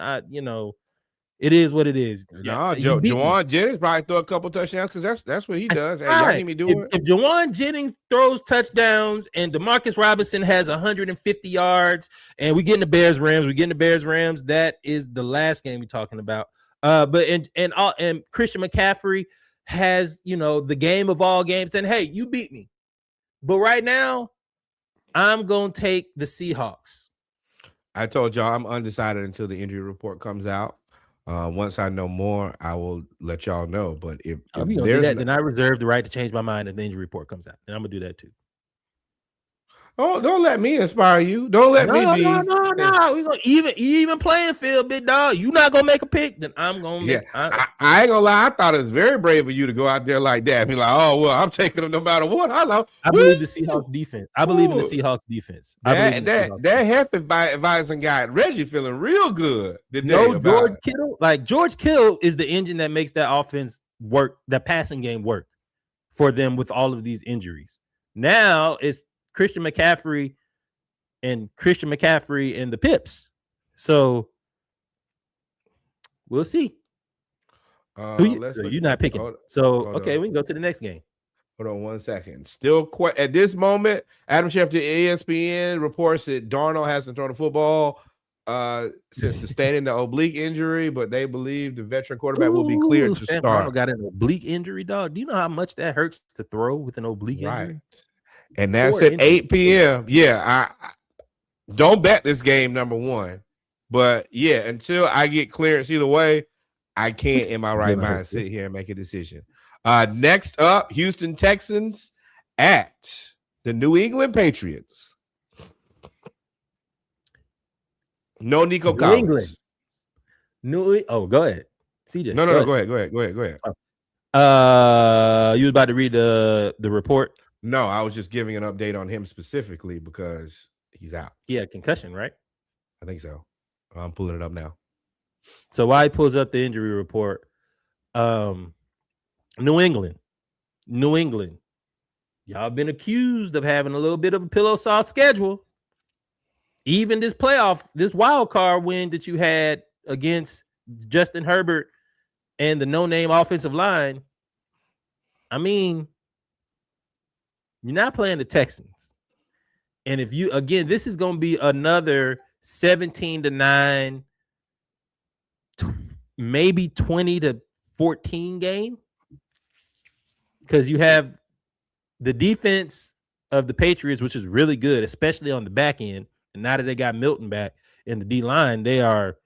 it is what it is. No, Jauan Jennings probably throw a couple touchdowns because that's what he does. Hey, y'all need me do it. If Jauan Jennings throws touchdowns and Demarcus Robinson has 150 yards and we get in the Bears-Rams, that is the last game we're talking about. But Christian McCaffrey has the game of all games, and hey, you beat me. But right now, I'm gonna take the Seahawks. I told y'all I'm undecided until the injury report comes out. Once I know more, I will let y'all know. But if we gonna do that, then I reserve the right to change my mind if the injury report comes out. And I'm gonna do that too. Oh, don't let me inspire you. Don't let me be. No. We gonna even playing field, big dog. You not gonna make a pick, then I'm gonna. Yeah, I ain't gonna lie. I thought it was very brave of you to go out there like that. Be like, oh well, I'm taking them no matter what. I believe the Seahawks defense. I believe in the Seahawks defense. That half advising got Reggie feeling real good. George Kittle. Like George Kittle is the engine that makes that offense work, that passing game work for them with all of these injuries. Now it's Christian McCaffrey and the Pips. So we'll see. You're not picking. Hold on. We can go to the next game. Hold on 1 second. Still at this moment, Adam Schefter, ESPN reports that Darnold hasn't thrown the football since sustaining the oblique injury, but they believe the veteran quarterback will be cleared to start. Darnold got an oblique injury, dog. Do you know how much that hurts to throw with an oblique injury? And that's at 8 p.m. Yeah, I don't bet this game, number one. But yeah, until I get clearance either way, I can't in my right mind sit here and make a decision. Next up, Houston Texans at the New England Patriots. No Nico Collins. Go ahead. CJ. No, go ahead. You was about to read the report? No, I was just giving an update on him specifically because he's out. Yeah, concussion, right? I think so. I'm pulling it up now. So while he pulls up the injury report, New England, y'all been accused of having a little bit of a pillow soft schedule. Even this wild card win that you had against Justin Herbert and the no-name offensive line, I mean, you're not playing the Texans. And if you, again, this is going to be another 17-9, maybe 20-14 game. Because you have the defense of the Patriots, which is really good, especially on the back end. And now that they got Milton back in the D-line, they are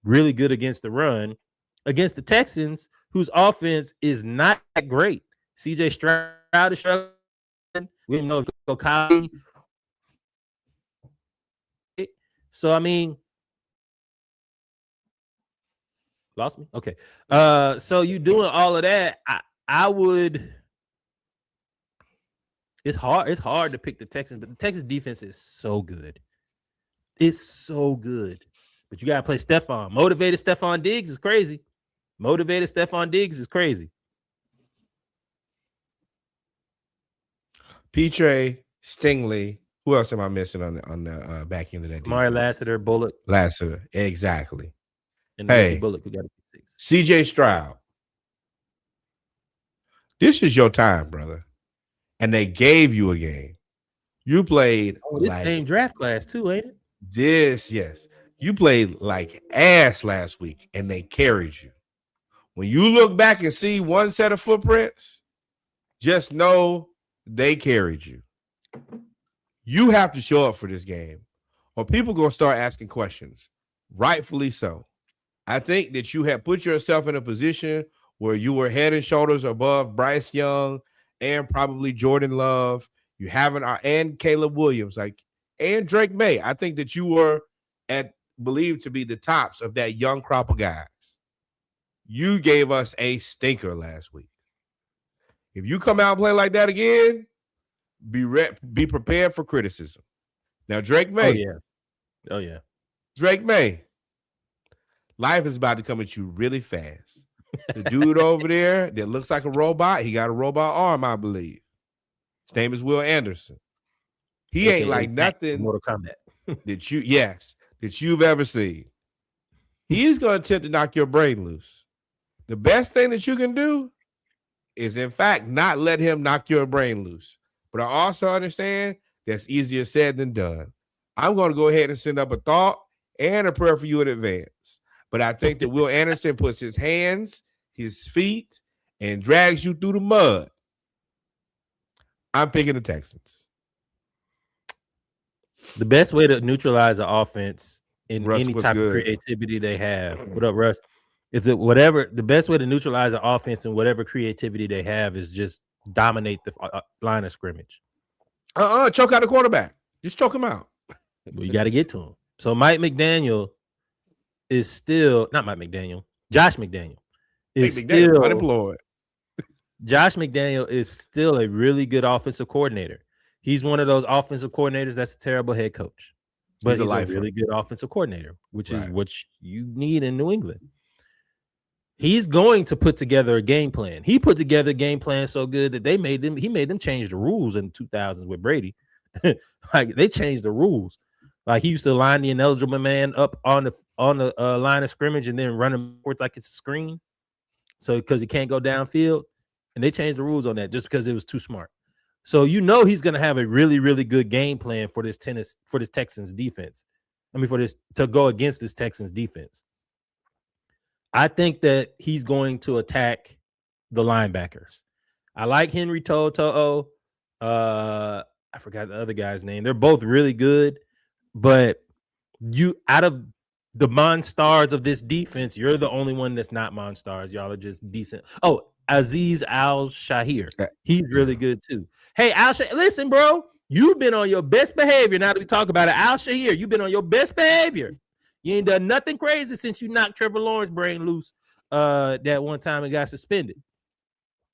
really good against the run. Against the Texans, whose offense is not that great. CJ Stroud is struggling. We didn't know if Okali. So, I mean, lost me? Okay. So you doing all of that, I would. It's hard to pick the Texans, but the Texas defense is so good. It's so good. But you got to play Stephon. Motivated Stephon Diggs is crazy. Petre, Stingley. Who else am I missing on the back end of that defense? Amari Lassiter, Bullock. Exactly. And hey, Bullock, who got a 6. CJ Stroud. This is your time, brother. And they gave you a game. You played this same draft class too, ain't it? Yes. You played like ass last week, and they carried you. When you look back and see one set of footprints, just know they carried you. You have to show up for this game, or people gonna start asking questions, rightfully so. I think that you have put yourself in a position where you were head and shoulders above Bryce Young and probably Jordan Love. You haven't and Caleb Williams, and Drake May. I think that you were believed to be the tops of that young crop of guys. You gave us a stinker last week. If you come out and play like that again, be prepared for criticism. Now, Drake May. Oh yeah. Drake May. Life is about to come at you really fast. The dude over there that looks like a robot, he got a robot arm, I believe. His name is Will Anderson. He ain't like nothing Mortal Kombat that you've ever seen. He's going to attempt to knock your brain loose. The best thing that you can do is, in fact, not let him knock your brain loose. But I also understand that's easier said than done. I'm going to go ahead and send up a thought and a prayer for you in advance. But I think that Will Anderson puts his hands, his feet, and drags you through the mud. I'm picking the Texans. The best way to neutralize the offense in Russ, any what's type good? of creativity they have. What up, Russ? The best way to neutralize the offense and whatever creativity they have is just dominate the line of scrimmage. Choke out the quarterback. Just choke him out. Well, you got to get to him. So Mike McDaniel is still not Mike McDaniel. Josh McDaniel is still unemployed. Josh McDaniel is still a really good offensive coordinator. He's one of those offensive coordinators that's a terrible head coach, but he's a really good offensive coordinator, which is what you need in New England. He's going to put together a game plan. He put together a game plan so good that he made them change the rules in the 2000s with Brady. Like they changed the rules. Like he used to line the ineligible man up on the line of scrimmage and then run him forward like it's a screen. So because he can't go downfield, and they changed the rules on that just because it was too smart. So he's going to have a really, really good game plan for this Texans defense. To go against this Texans defense. I think that he's going to attack the linebackers. I like Henry To'o. I forgot the other guy's name. They're both really good, but out of the monstars of this defense, you're the only one that's not monstars. Y'all are just decent. Oh, Azeez Al-Shaair. He's really good too. Hey, Al-Shaair, listen, bro. You've been on your best behavior. Now that we talk about it, Al-Shaair, you've been on your best behavior. You ain't done nothing crazy since you knocked Trevor Lawrence's brain loose that one time and got suspended.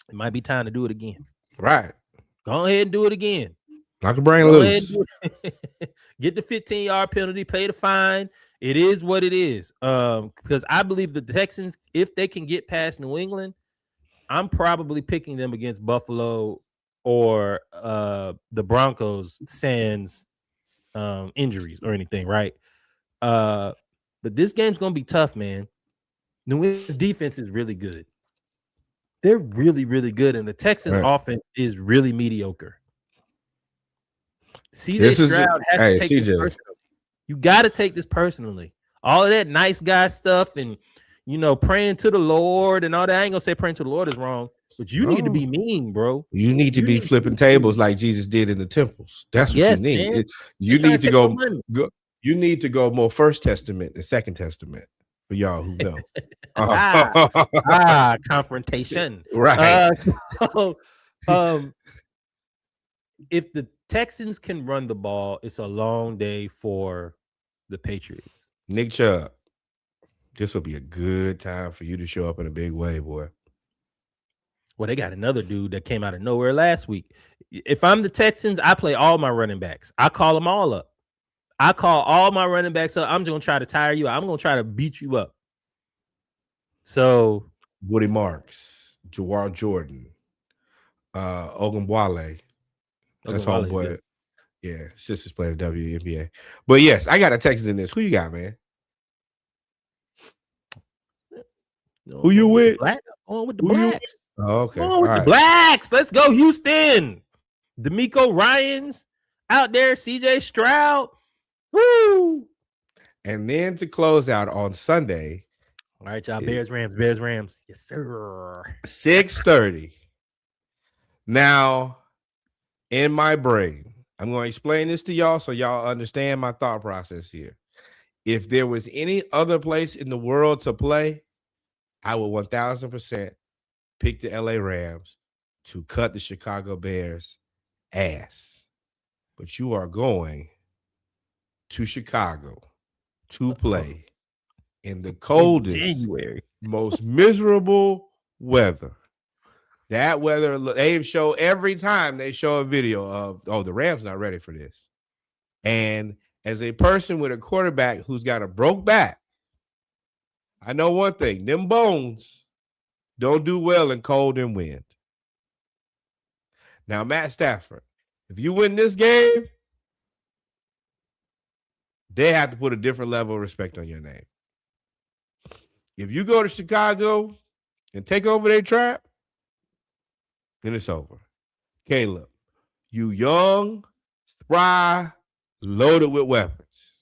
It might be time to do it again. Right. Go ahead and do it again. Knock the brain loose. Get the 15-yard penalty, pay the fine. It is what it is. Because I believe the Texans, if they can get past New England, I'm probably picking them against Buffalo or the Broncos sans injuries or anything, right? But this game's gonna be tough, man. New England's defense is really good. They're really, really good, and the Texans offense is really mediocre. CJ Stroud has to take this personally. You got to take this personally. All of that nice guy stuff and praying to the Lord and all that. I ain't gonna say praying to the Lord is wrong, but you need to be mean, bro. You need to be flipping tables like Jesus did in the temples. That's what you need. You need to go. You need to go more First Testament than Second Testament for y'all who know. Confrontation. Right. If the Texans can run the ball, it's a long day for the Patriots. Nick Chubb, this will be a good time for you to show up in a big way, boy. Well, they got another dude that came out of nowhere last week. If I'm the Texans, I play all my running backs. I call them all up. I call all my running backs up. I'm just going to try to tire you out. I'm going to try to beat you up. So, Woody Marks, Jawar Jordan, Ogunbowale. That's all, boy. Yeah, sisters play the WNBA. But yes, I got a Texas in this. Who you got, man? Who you with? On with the Blacks. Oh, okay. On with the Blacks. Let's go, Houston. D'Amico Ryans out there. CJ Stroud. Woo! And then to close out on Sunday. All right, y'all. Bears, Rams. Yes, sir. 6:30. Now, in my brain, I'm going to explain this to y'all so y'all understand my thought process here. If there was any other place in the world to play, I would 1000% pick the LA Rams to cut the Chicago Bears ass. But you are going to Chicago to play in the coldest, January, most miserable weather. That weather, they show every time they show a video of, oh, the Rams not ready for this. And as a person with a quarterback who's got a broke back, I know one thing, them bones don't do well in cold and wind. Now, Matt Stafford, if you win this game, they have to put a different level of respect on your name. If you go to Chicago and take over their trap, then it's over. Caleb, you young, spry, loaded with weapons.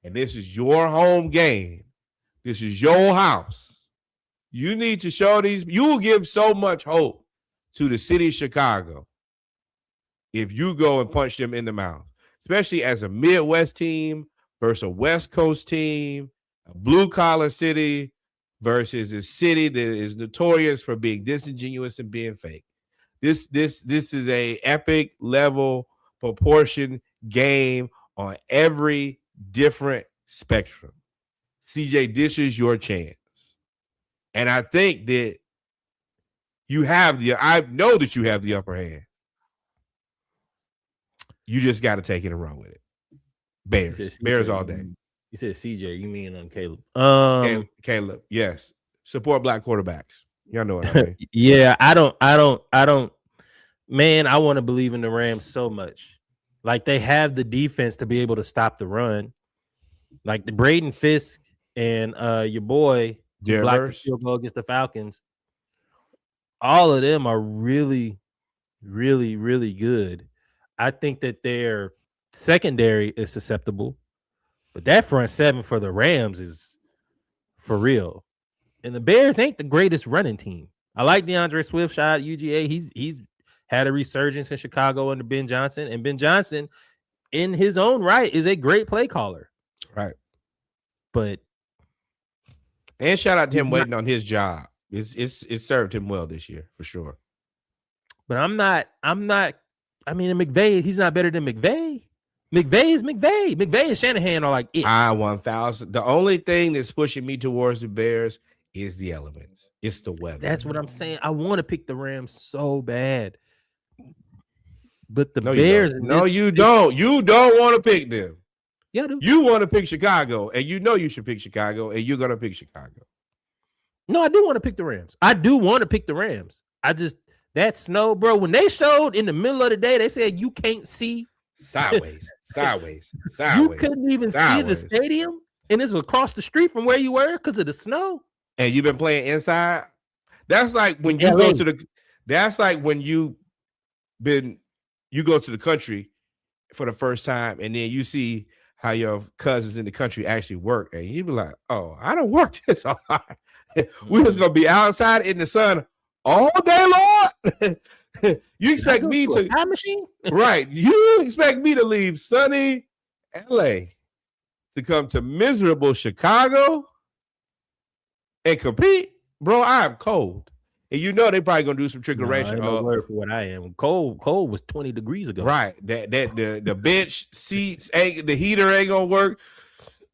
And this is your home game. This is your house. You need to show these. You will give so much hope to the city of Chicago if you go and punch them in the mouth, especially as a Midwest team versus a West Coast team, a blue-collar city versus a city that is notorious for being disingenuous and being fake. This is a epic level proportion game on every different spectrum. CJ, this is your chance. And I think that I know that you have the upper hand. You just got to take it and run with it. Bears all day. You said CJ, you mean Caleb. Caleb, yes. Support black quarterbacks. Y'all know what I mean. Yeah, I don't. Man, I want to believe in the Rams so much. Like, they have the defense to be able to stop the run. Like the Braden Fisk and your boy blocked the field goal against the Falcons. All of them are really, really, really good. I think that their secondary is susceptible, but that front seven for the Rams is for real. And the Bears ain't the greatest running team. I like DeAndre Swift, shot UGA. He's had a resurgence in Chicago under Ben Johnson, and Ben Johnson, in his own right, is a great play caller. Right. And shout out to him waiting on his job. It served him well this year for sure. But I'm not. I mean, McVay, he's not better than McVay. McVay is McVay. McVay and Shanahan are like it. 1000. The only thing that's pushing me towards the Bears is the elements. It's the weather. That's what I'm saying. I want to pick the Rams so bad. But the Bears. You don't. You don't want to pick them. Yeah, I do. You want to pick Chicago, and you know you should pick Chicago, and you're going to pick Chicago. No, I do want to pick the Rams. I do want to pick the Rams. That snow, bro, when they showed in the middle of the day, they said you can't see. Sideways. You couldn't even see the stadium, and this was across the street from where you were because of the snow. And you've been playing inside. That's like when you go to the. That's like when you go to the country for the first time, and then you see how your cousins in the country actually work, and you be like, "Oh, I don't work this hard. We was gonna be outside in the sun all day long." You expect me to time machine, right? You expect me to leave sunny LA to come to miserable Chicago and compete, bro? I am cold, and you know they probably gonna do some trickeration. No word for what I am. Cold was 20 degrees ago. Right. That the bench seats the heater ain't gonna work.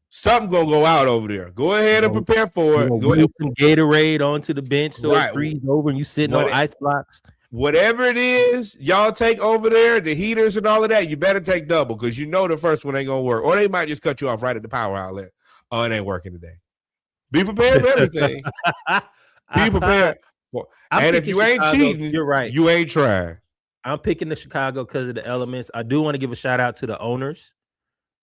Something gonna go out over there. Go ahead and prepare for it. Go ahead. Some Gatorade onto the bench so it freezes over and you sitting on ice blocks. Whatever it is, y'all take over there, the heaters and all of that, you better take double because you know the first one ain't gonna work. Or they might just cut you off right at the power outlet. Oh, it ain't working today. Be prepared for everything. Be prepared. And if you ain't cheating, you're right. You ain't trying. I'm picking the Chicago because of the elements. I do want to give a shout out to the owners.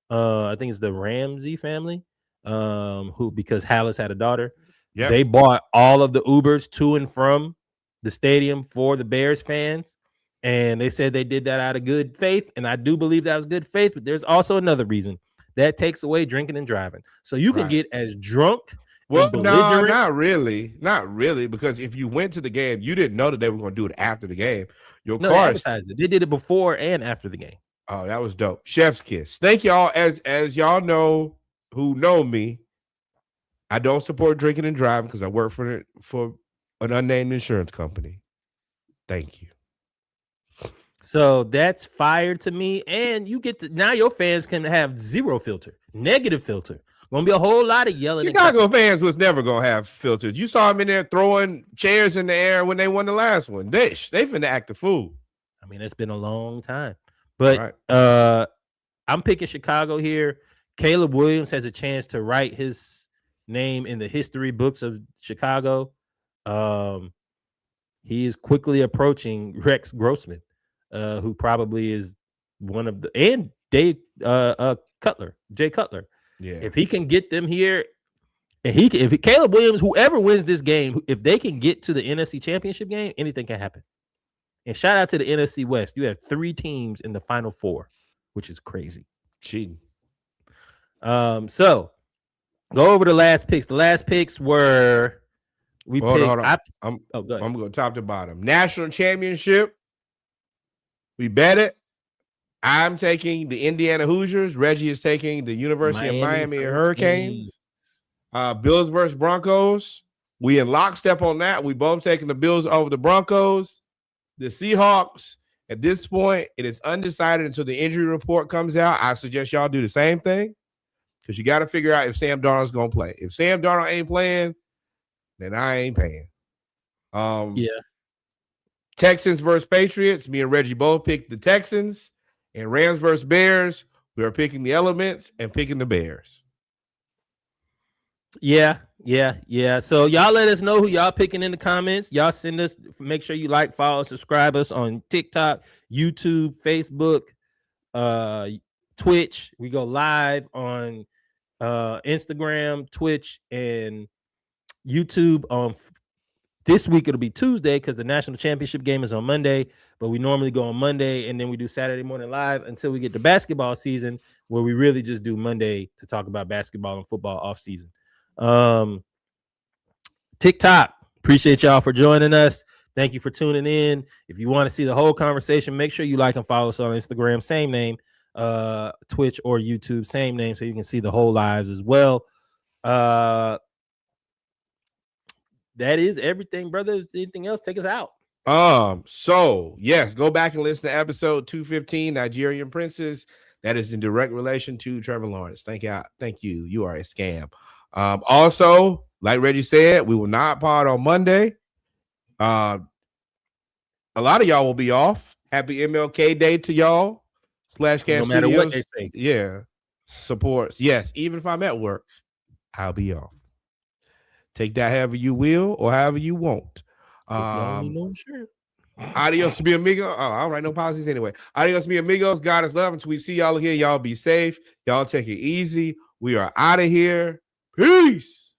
I think it's the Ramsey family, because Hallis had a daughter. Yep. They bought all of the Ubers to and from the stadium for the Bears fans, and they said they did that out of good faith, and I do believe that was good faith. But there's also another reason that takes away drinking and driving, so you can get as drunk. Well, no, not really, because if you went to the game, you didn't know that they were going to do it after the game. Your car advertised it. They did it before and after the game. Oh, that was dope. Chef's kiss. Thank y'all. As y'all know who know me, I don't support drinking and driving because I work for an unnamed insurance company. Thank you. So that's fire to me. And you get to now your fans can have zero filter, negative filter. Gonna be a whole lot of yelling. Chicago fans was never gonna have filters. You saw them in there throwing chairs in the air when they won the last one. They finna act a fool. I mean, it's been a long time. But I'm picking Chicago here. Caleb Williams has a chance to write his name in the history books of Chicago. He is quickly approaching Rex Grossman, who probably is one of the and Jay Cutler. Yeah. If he can get them here, and if Caleb Williams, whoever wins this game, if they can get to the NFC Championship game, anything can happen. And shout out to the NFC West. You have 3 teams in the Final Four, which is crazy. Cheating. So go over the last picks. The last picks were Hold on. I'm going to go top to bottom. National championship. We bet it. I'm taking the Indiana Hoosiers. Reggie is taking the University of Miami Hurricanes. Bills versus Broncos. We in lockstep on that. We both taking the Bills over the Broncos. The Seahawks, at this point, it is undecided until the injury report comes out. I suggest y'all do the same thing because you got to figure out if Sam Darnold's going to play. If Sam Darnold ain't playing, then I ain't paying. Texans versus Patriots. Me and Reggie both picked the Texans. And Rams versus Bears. We are picking the Elements and picking the Bears. Yeah. So y'all let us know who y'all picking in the comments. Y'all send us, make sure you like, follow, subscribe us on TikTok, YouTube, Facebook, Twitch. We go live on Instagram, Twitch, and YouTube on this week. It'll be Tuesday because the national championship game is on Monday, but we normally go on Monday and then we do Saturday morning live until we get to basketball season, where we really just do Monday to talk about basketball and football off season. TikTok, appreciate y'all for joining us. Thank you for tuning in. If you want to see the whole conversation, make sure you like and follow us on Instagram, same name, Twitch or YouTube, same name, so you can see the whole lives as well. That is everything, brother. Anything else? Take us out. So yes, go back and listen to episode 215, Nigerian Princess. That is in direct relation to Trevor Lawrence. Thank you. You are a scam. Also, like Reggie said, we will not pod on Monday. A lot of y'all will be off. Happy MLK Day to y'all. Splashcast no matter Studios. What they say. Yeah. Supports. Yes, even if I'm at work, I'll be off. Take that however you will or however you want. Adios, mi amigo. Oh, I don't write no policies anyway. Adios, mi amigos. God is love. Until we see y'all again, y'all be safe. Y'all take it easy. We are out of here. Peace.